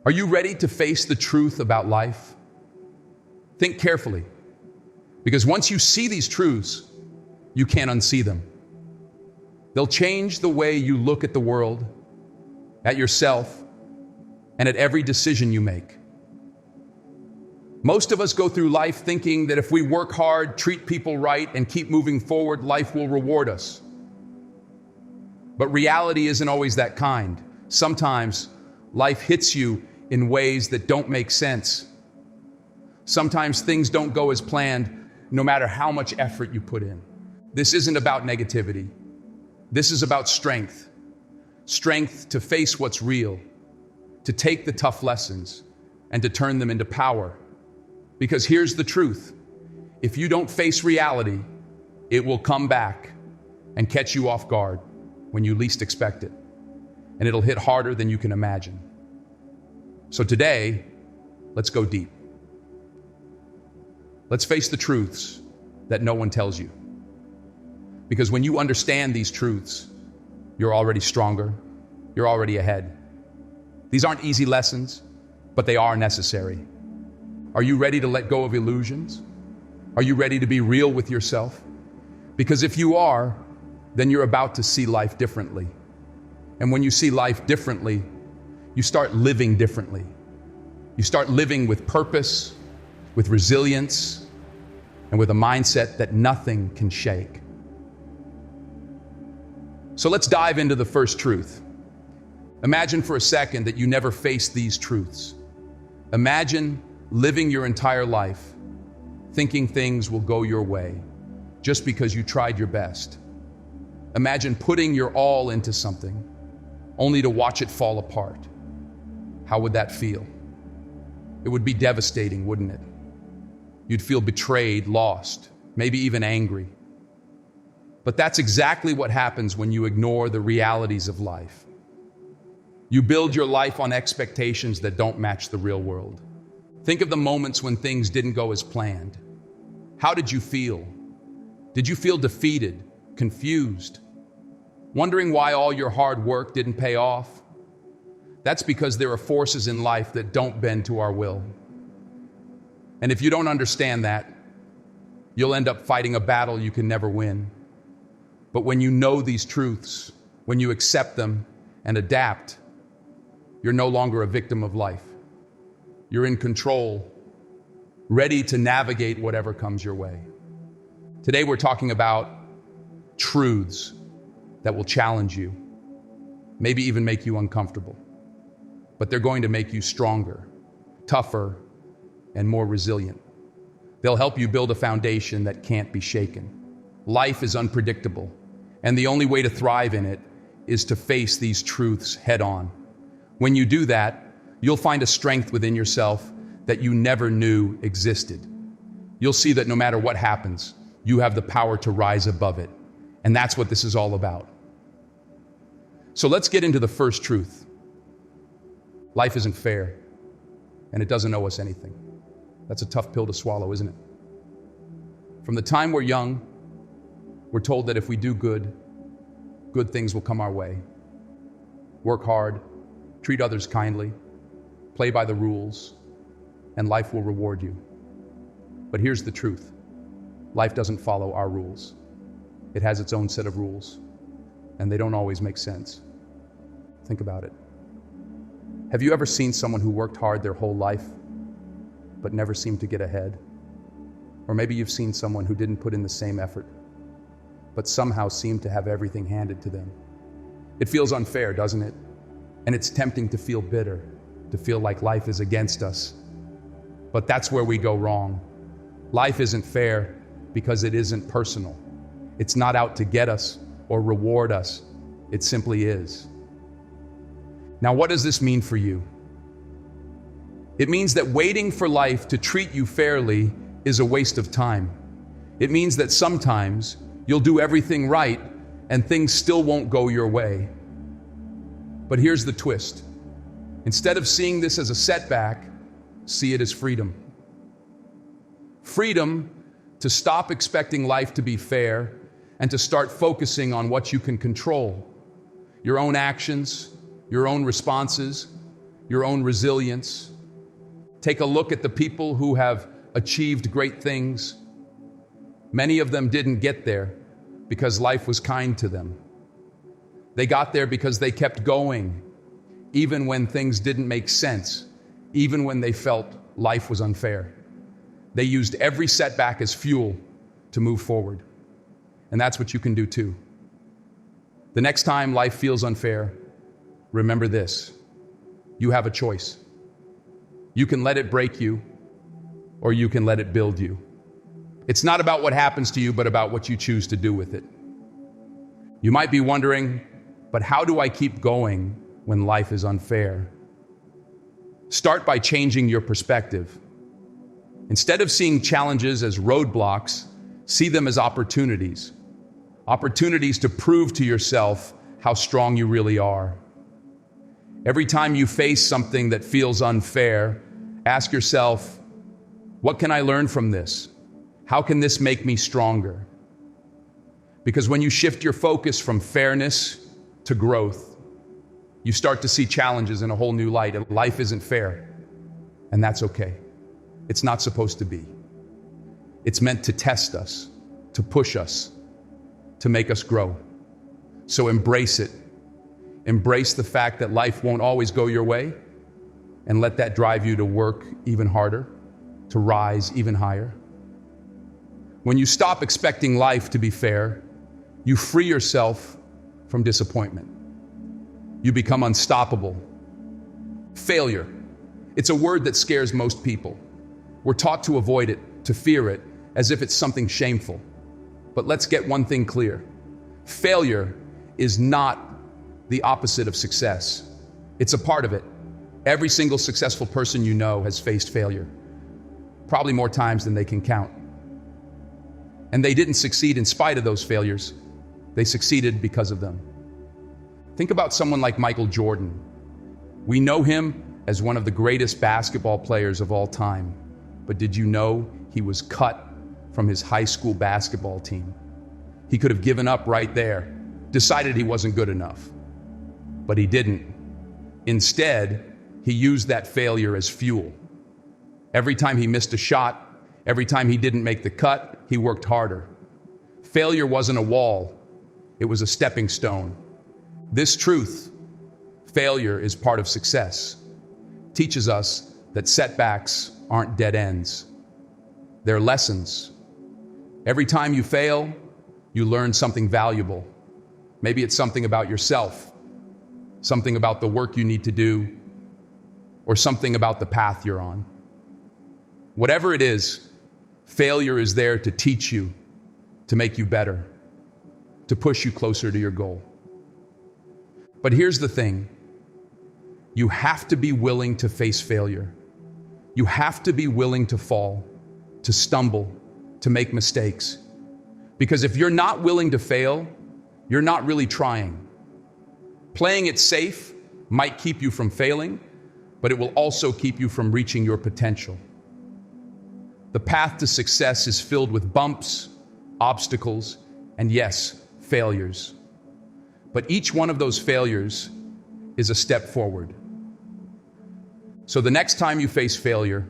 Are you ready to face the truth about life? Think carefully, because once you see these truths, you can't unsee them. They'll change the way you look at the world, at yourself, and at every decision you make. Most of us go through life thinking that if we work hard, treat people right, and keep moving forward, life will reward us. But reality isn't always that kind. Sometimes life hits you in ways that don't make sense. Sometimes things don't go as planned, no matter how much effort you put in. This isn't about negativity. This is about strength. Strength to face what's real, to take the tough lessons, and to turn them into power. Because here's the truth. If you don't face reality, it will come back and catch you off guard when you least expect it. And it'll hit harder than you can imagine. So today, let's go deep. Let's face the truths that no one tells you. Because when you understand these truths, you're already stronger, you're already ahead. These aren't easy lessons, but they are necessary. Are you ready to let go of illusions? Are you ready to be real with yourself? Because if you are, then you're about to see life differently. And when you see life differently, you start living differently. You start living with purpose, with resilience, and with a mindset that nothing can shake. So let's dive into the first truth. Imagine for a second that you never faced these truths. Imagine living your entire life thinking things will go your way just because you tried your best. Imagine putting your all into something only to watch it fall apart. How would that feel? It would be devastating, wouldn't it? You'd feel betrayed, lost, maybe even angry. But that's exactly what happens when you ignore the realities of life. You build your life on expectations that don't match the real world. Think of the moments when things didn't go as planned. How did you feel? Did you feel defeated, confused, wondering why all your hard work didn't pay off? That's because there are forces in life that don't bend to our will. And if you don't understand that, you'll end up fighting a battle you can never win. But when you know these truths, when you accept them and adapt, you're no longer a victim of life. You're in control, ready to navigate whatever comes your way. Today we're talking about truths that will challenge you, maybe even make you uncomfortable. But they're going to make you stronger, tougher, and more resilient. They'll help you build a foundation that can't be shaken. Life is unpredictable, and the only way to thrive in it is to face these truths head on. When you do that, you'll find a strength within yourself that you never knew existed. You'll see that no matter what happens, you have the power to rise above it. And that's what this is all about. So let's get into the first truth. Life isn't fair, and it doesn't owe us anything. That's a tough pill to swallow, isn't it? From the time we're young, we're told that if we do good, good things will come our way. Work hard, treat others kindly, play by the rules, and life will reward you. But here's the truth. Life doesn't follow our rules. It has its own set of rules, and they don't always make sense. Think about it. Have you ever seen someone who worked hard their whole life, but never seemed to get ahead? Or maybe you've seen someone who didn't put in the same effort, but somehow seemed to have everything handed to them. It feels unfair, doesn't it? And it's tempting to feel bitter, to feel like life is against us. But that's where we go wrong. Life isn't fair because it isn't personal. It's not out to get us or reward us. It simply is. Now, what does this mean for you? It means that waiting for life to treat you fairly is a waste of time. It means that sometimes you'll do everything right and things still won't go your way. But here's the twist. Instead of seeing this as a setback, see it as freedom. Freedom to stop expecting life to be fair and to start focusing on what you can control. Your own actions, your own responses, your own resilience. Take a look at the people who have achieved great things. Many of them didn't get there because life was kind to them. They got there because they kept going, even when things didn't make sense, even when they felt life was unfair. They used every setback as fuel to move forward. And that's what you can do too. The next time life feels unfair, remember this: you have a choice. You can let it break you, or you can let it build you. It's not about what happens to you, but about what you choose to do with it. You might be wondering, but how do I keep going when life is unfair? Start by changing your perspective. Instead of seeing challenges as roadblocks, see them as opportunities. Opportunities to prove to yourself how strong you really are. Every time you face something that feels unfair, ask yourself, what can I learn from this? How can this make me stronger? Because when you shift your focus from fairness to growth, you start to see challenges in a whole new light. Life isn't fair, and that's okay. It's not supposed to be. It's meant to test us, to push us, to make us grow. So embrace it. Embrace the fact that life won't always go your way, and let that drive you to work even harder, to rise even higher. When you stop expecting life to be fair, you free yourself from disappointment. You become unstoppable. Failure. It's a word that scares most people. We're taught to avoid it, to fear it, as if it's something shameful. But let's get one thing clear. Failure is not the opposite of success. It's a part of it. Every single successful person you know has faced failure, probably more times than they can count. And they didn't succeed in spite of those failures. They succeeded because of them. Think about someone like Michael Jordan. We know him as one of the greatest basketball players of all time. But did you know he was cut from his high school basketball team? He could have given up right there, decided he wasn't good enough. But he didn't. Instead, he used that failure as fuel. Every time he missed a shot, every time he didn't make the cut, he worked harder. Failure wasn't a wall, it was a stepping stone. This truth, failure is part of success, teaches us that setbacks aren't dead ends. They're lessons. Every time you fail, you learn something valuable. Maybe it's something about yourself, something about the work you need to do, or something about the path you're on. Whatever it is, failure is there to teach you, to make you better, to push you closer to your goal. But here's the thing. You have to be willing to face failure. You have to be willing to fall, to stumble, to make mistakes. Because if you're not willing to fail, you're not really trying. Playing it safe might keep you from failing, but it will also keep you from reaching your potential. The path to success is filled with bumps, obstacles, and yes, failures. But each one of those failures is a step forward. So the next time you face failure,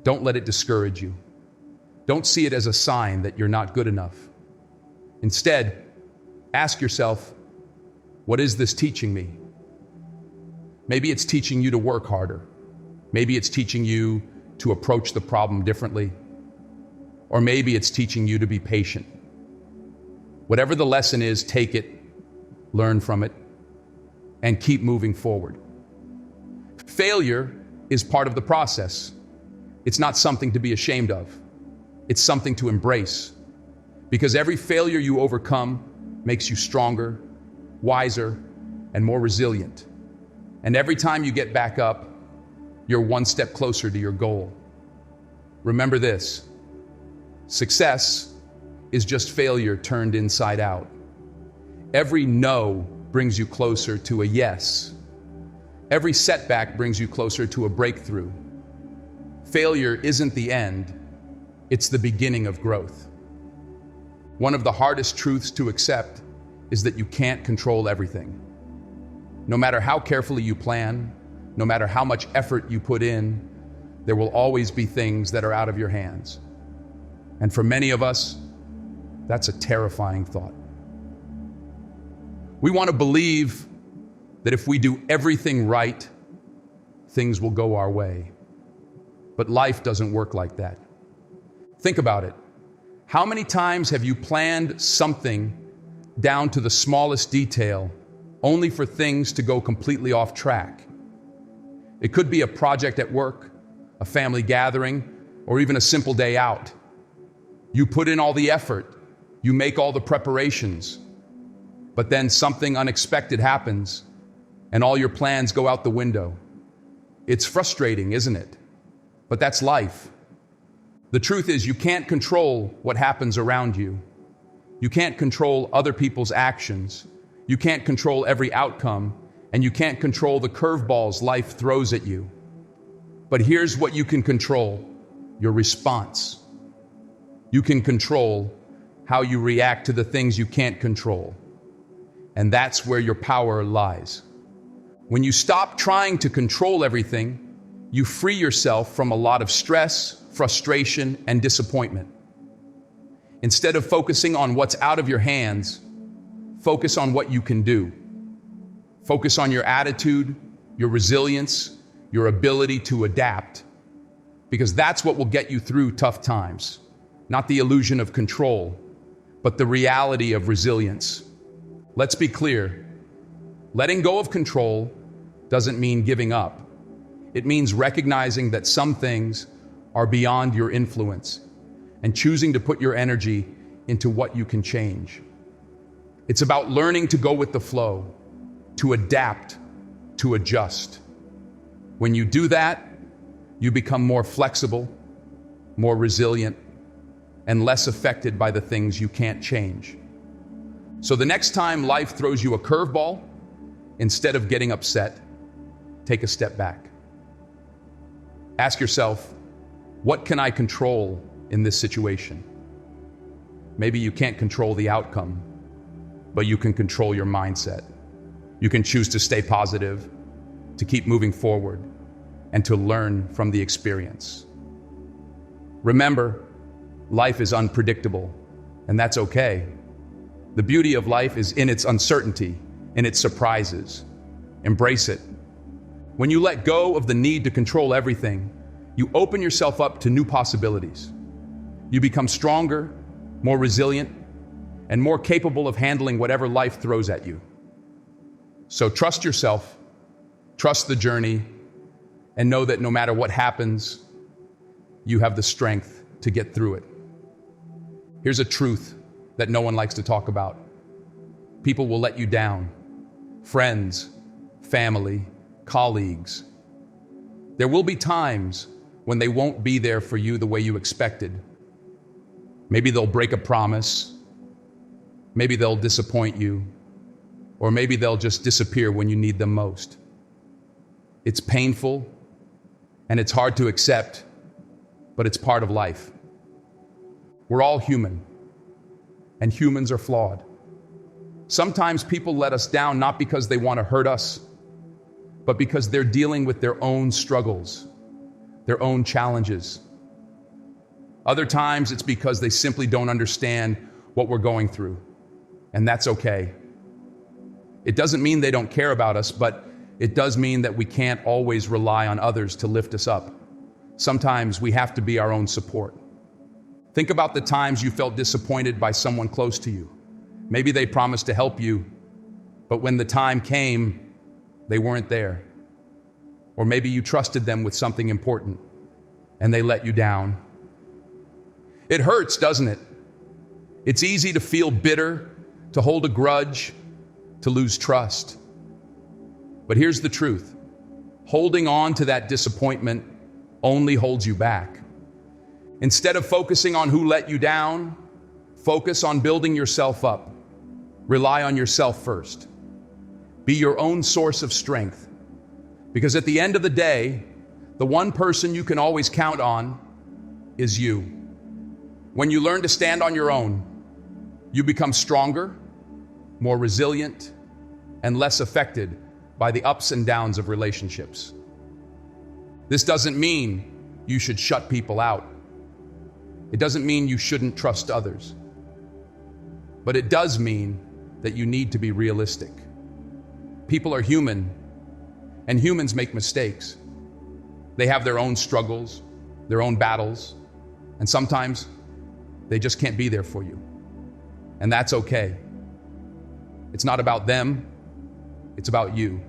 don't let it discourage you. Don't see it as a sign that you're not good enough. Instead, ask yourself, what is this teaching me? Maybe it's teaching you to work harder. Maybe it's teaching you to approach the problem differently. Or maybe it's teaching you to be patient. Whatever the lesson is, take it, learn from it, and keep moving forward. Failure is part of the process. It's not something to be ashamed of. It's something to embrace. Because every failure you overcome makes you stronger, wiser, and more resilient. And every time you get back up, you're one step closer to your goal. Remember this: success is just failure turned inside out. Every no brings you closer to a yes. Every setback brings you closer to a breakthrough. Failure isn't the end, it's the beginning of growth. One of the hardest truths to accept is that you can't control everything. No matter how carefully you plan, no matter how much effort you put in, there will always be things that are out of your hands. And for many of us, that's a terrifying thought. We want to believe that if we do everything right, things will go our way. But life doesn't work like that. Think about it. How many times have you planned something down to the smallest detail, only for things to go completely off track? It could be a project at work, a family gathering, or even a simple day out. You put in all the effort, you make all the preparations, but then something unexpected happens and all your plans go out the window. It's frustrating, isn't it? But that's life. The truth is, you can't control what happens around you. You can't control other people's actions. You can't control every outcome, and you can't control the curveballs life throws at you. But here's what you can control: your response. You can control how you react to the things you can't control. And that's where your power lies. When you stop trying to control everything, you free yourself from a lot of stress, frustration, and disappointment. Instead of focusing on what's out of your hands, focus on what you can do. Focus on your attitude, your resilience, your ability to adapt, because that's what will get you through tough times. Not the illusion of control, but the reality of resilience. Let's be clear. Letting go of control doesn't mean giving up. It means recognizing that some things are beyond your influence and choosing to put your energy into what you can change. It's about learning to go with the flow, to adapt, to adjust. When you do that, you become more flexible, more resilient, and less affected by the things you can't change. So the next time life throws you a curveball, instead of getting upset, take a step back. Ask yourself, what can I control in this situation? Maybe you can't control the outcome, but you can control your mindset. You can choose to stay positive, to keep moving forward, and to learn from the experience. Remember, life is unpredictable, and that's okay. The beauty of life is in its uncertainty, in its surprises. Embrace it. When you let go of the need to control everything, you open yourself up to new possibilities. You become stronger, more resilient, and more capable of handling whatever life throws at you. So trust yourself, trust the journey, and know that no matter what happens, you have the strength to get through it. Here's a truth that no one likes to talk about. People will let you down. Friends, family, colleagues. There will be times when they won't be there for you the way you expected. Maybe they'll break a promise. Maybe they'll disappoint you. Or maybe they'll just disappear when you need them most. It's painful and it's hard to accept, but it's part of life. We're all human, and humans are flawed. Sometimes people let us down not because they want to hurt us, but because they're dealing with their own struggles, their own challenges. Other times it's because they simply don't understand what we're going through, and that's okay. It doesn't mean they don't care about us, but it does mean that we can't always rely on others to lift us up. Sometimes we have to be our own support. Think about the times you felt disappointed by someone close to you. Maybe they promised to help you, but when the time came, they weren't there. Or maybe you trusted them with something important, and they let you down. It hurts, doesn't it? It's easy to feel bitter, to hold a grudge, to lose trust. But here's the truth. Holding on to that disappointment only holds you back. Instead of focusing on who let you down, focus on building yourself up. Rely on yourself first. Be your own source of strength. Because at the end of the day, the one person you can always count on is you. When you learn to stand on your own, you become stronger, more resilient, and less affected by the ups and downs of relationships. This doesn't mean you should shut people out. It doesn't mean you shouldn't trust others. But it does mean that you need to be realistic. People are human, and humans make mistakes. They have their own struggles, their own battles, and sometimes they just can't be there for you. And that's okay. It's not about them, it's about you.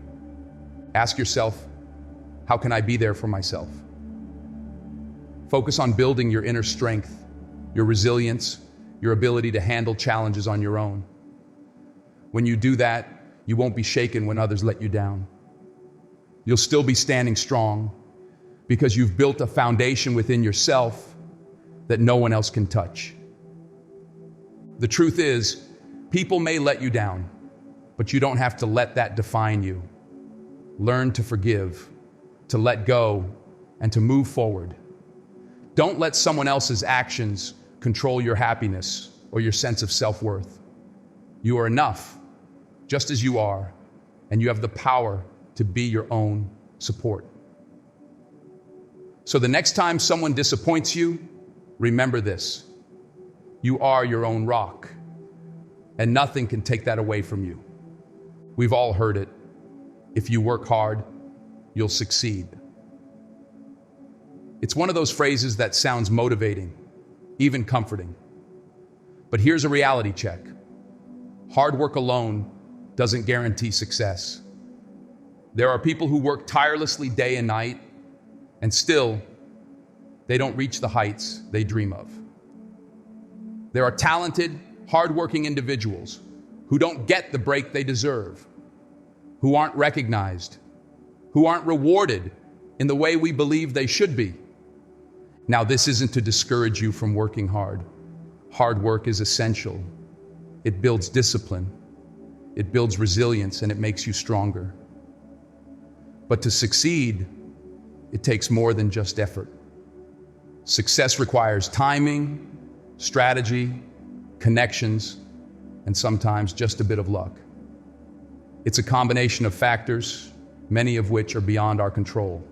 Ask yourself, how can I be there for myself? Focus on building your inner strength, your resilience, your ability to handle challenges on your own. When you do that, you won't be shaken when others let you down. You'll still be standing strong because you've built a foundation within yourself that no one else can touch. The truth is, people may let you down, but you don't have to let that define you. Learn to forgive, to let go, and to move forward. Don't let someone else's actions control your happiness or your sense of self-worth. You are enough, just as you are, and you have the power to be your own support. So the next time someone disappoints you, remember this: you are your own rock, and nothing can take that away from you. We've all heard it. If you work hard, you'll succeed. It's one of those phrases that sounds motivating, even comforting. But here's a reality check. Hard work alone doesn't guarantee success. There are people who work tirelessly day and night, and still, they don't reach the heights they dream of. There are talented, hardworking individuals who don't get the break they deserve, who aren't recognized, who aren't rewarded in the way we believe they should be. Now, this isn't to discourage you from working hard. Hard work is essential. It builds discipline, it builds resilience, and it makes you stronger. But to succeed, it takes more than just effort. Success requires timing, strategy, connections, and sometimes just a bit of luck. It's a combination of factors, many of which are beyond our control.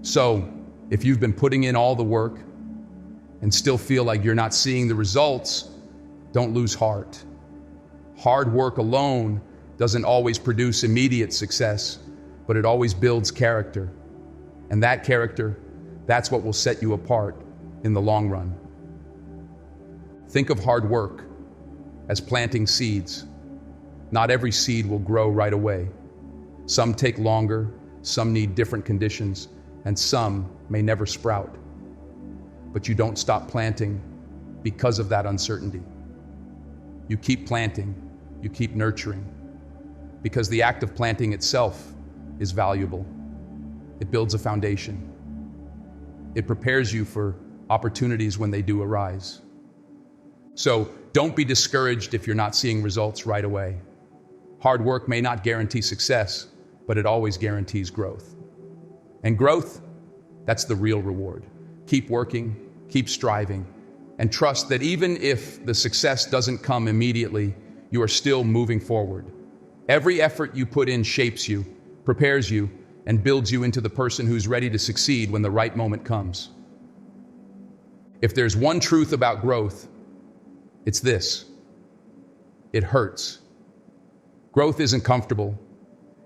So, if you've been putting in all the work and still feel like you're not seeing the results, don't lose heart. Hard work alone doesn't always produce immediate success, but it always builds character. And that character, that's what will set you apart in the long run. Think of hard work as planting seeds. Not every seed will grow right away. Some take longer, some need different conditions, and some may never sprout. But you don't stop planting because of that uncertainty. You keep planting, you keep nurturing, because the act of planting itself is valuable. It builds a foundation. It prepares you for opportunities when they do arise. So don't be discouraged if you're not seeing results right away. Hard work may not guarantee success, but it always guarantees growth. And growth, that's the real reward. Keep working, keep striving, and trust that even if the success doesn't come immediately, you are still moving forward. Every effort you put in shapes you, prepares you, and builds you into the person who's ready to succeed when the right moment comes. If there's one truth about growth, it's this: it hurts. Growth isn't comfortable.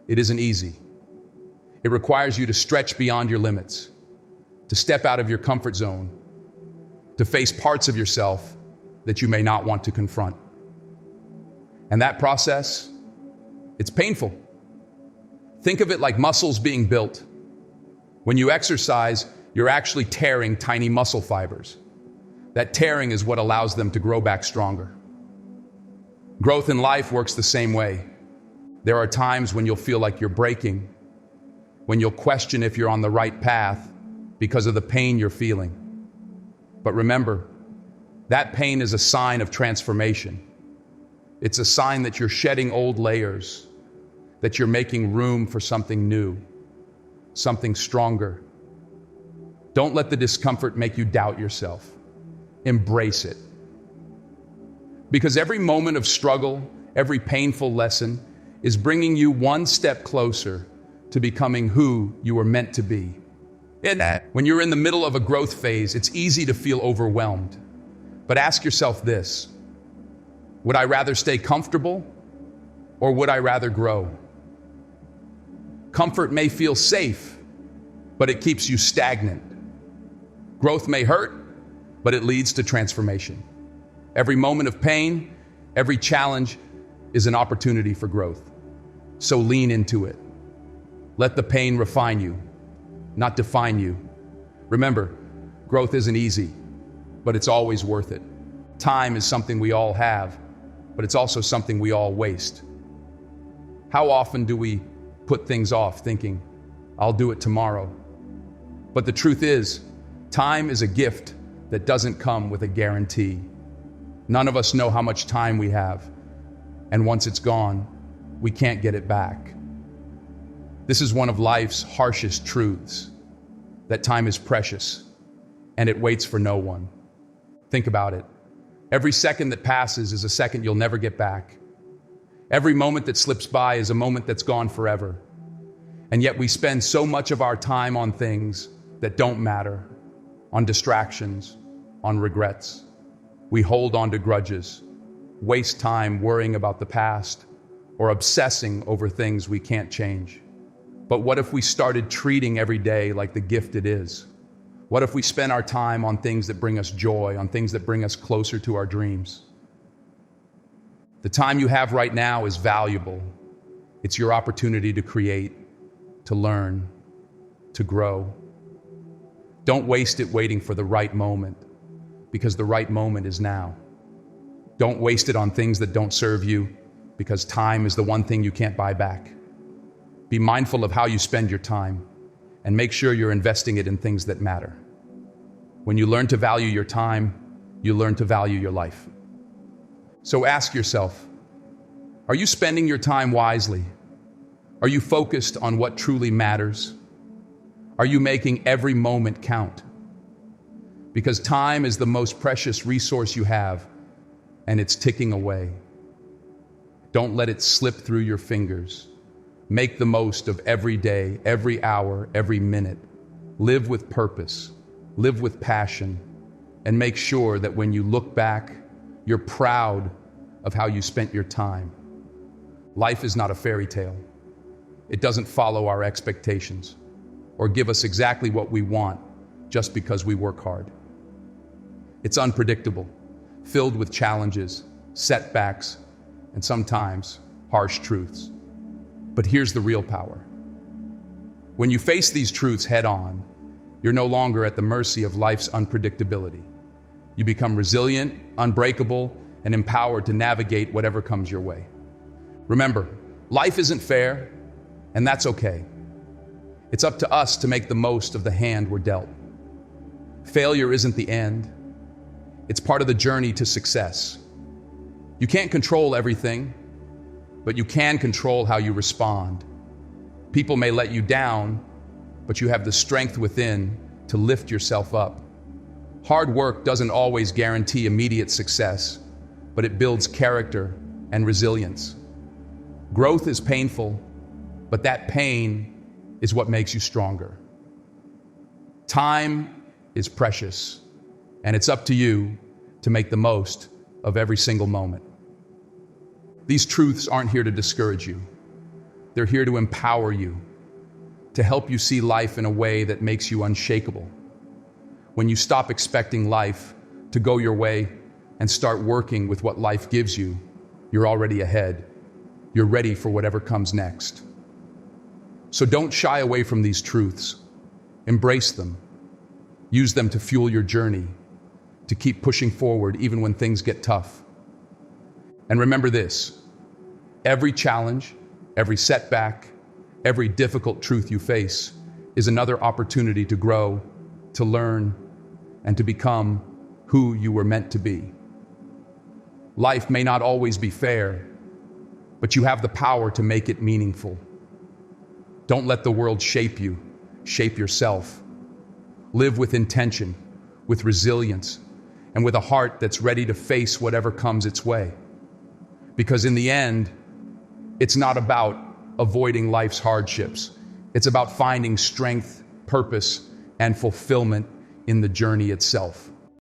It isn't easy. It requires you to stretch beyond your limits, to step out of your comfort zone, to face parts of yourself that you may not want to confront. And that process, it's painful. Think of it like muscles being built. When you exercise, you're actually tearing tiny muscle fibers. That tearing is what allows them to grow back stronger. Growth in life works the same way. There are times when you'll feel like you're breaking, when you'll question if you're on the right path because of the pain you're feeling. But remember, that pain is a sign of transformation. It's a sign that you're shedding old layers, that you're making room for something new, something stronger. Don't let the discomfort make you doubt yourself. Embrace it. Because every moment of struggle, every painful lesson is bringing you one step closer to becoming who you were meant to be. And when you're in the middle of a growth phase, it's easy to feel overwhelmed. But ask yourself this: would I rather stay comfortable or would I rather grow? Comfort may feel safe, but it keeps you stagnant. Growth may hurt, but it leads to transformation. Every moment of pain, every challenge is an opportunity for growth. So lean into it. Let the pain refine you, not define you. Remember, growth isn't easy, but it's always worth it. Time is something we all have, but it's also something we all waste. How often do we put things off thinking, I'll do it tomorrow? But the truth is, time is a gift that doesn't come with a guarantee. None of us know how much time we have, and once it's gone, we can't get it back. This is one of life's harshest truths, that time is precious, and it waits for no one. Think about it. Every second that passes is a second you'll never get back. Every moment that slips by is a moment that's gone forever. And yet we spend so much of our time on things that don't matter, on distractions, on regrets. We hold on to grudges, waste time worrying about the past, or obsessing over things we can't change. But what if we started treating every day like the gift it is? What if we spent our time on things that bring us joy, on things that bring us closer to our dreams? The time you have right now is valuable. It's your opportunity to create, to learn, to grow. Don't waste it waiting for the right moment, because the right moment is now. Don't waste it on things that don't serve you, because time is the one thing you can't buy back. Be mindful of how you spend your time, and make sure you're investing it in things that matter. When you learn to value your time, you learn to value your life. So ask yourself, are you spending your time wisely? Are you focused on what truly matters? Are you making every moment count? Because time is the most precious resource you have, and it's ticking away. Don't let it slip through your fingers. Make the most of every day, every hour, every minute. Live with purpose, live with passion, and make sure that when you look back, you're proud of how you spent your time. Life is not a fairy tale. It doesn't follow our expectations or give us exactly what we want just because we work hard. It's unpredictable, filled with challenges, setbacks, and sometimes harsh truths. But here's the real power. When you face these truths head on, you're no longer at the mercy of life's unpredictability. You become resilient, unbreakable, and empowered to navigate whatever comes your way. Remember, life isn't fair, and that's okay. It's up to us to make the most of the hand we're dealt. Failure isn't the end. It's part of the journey to success. You can't control everything, but you can control how you respond. People may let you down, but you have the strength within to lift yourself up. Hard work doesn't always guarantee immediate success, but it builds character and resilience. Growth is painful, but that pain is what makes you stronger. Time is precious, and it's up to you to make the most of every single moment. These truths aren't here to discourage you. They're here to empower you, to help you see life in a way that makes you unshakable. When you stop expecting life to go your way and start working with what life gives you, you're already ahead. You're ready for whatever comes next. So don't shy away from these truths. Embrace them. Use them to fuel your journey, to keep pushing forward even when things get tough. And remember this: every challenge, every setback, every difficult truth you face is another opportunity to grow, to learn, and to become who you were meant to be. Life may not always be fair, but you have the power to make it meaningful. Don't let the world shape you. Shape yourself. Live with intention, with resilience, and with a heart that's ready to face whatever comes its way. Because in the end, it's not about avoiding life's hardships. It's about finding strength, purpose, and fulfillment in the journey itself.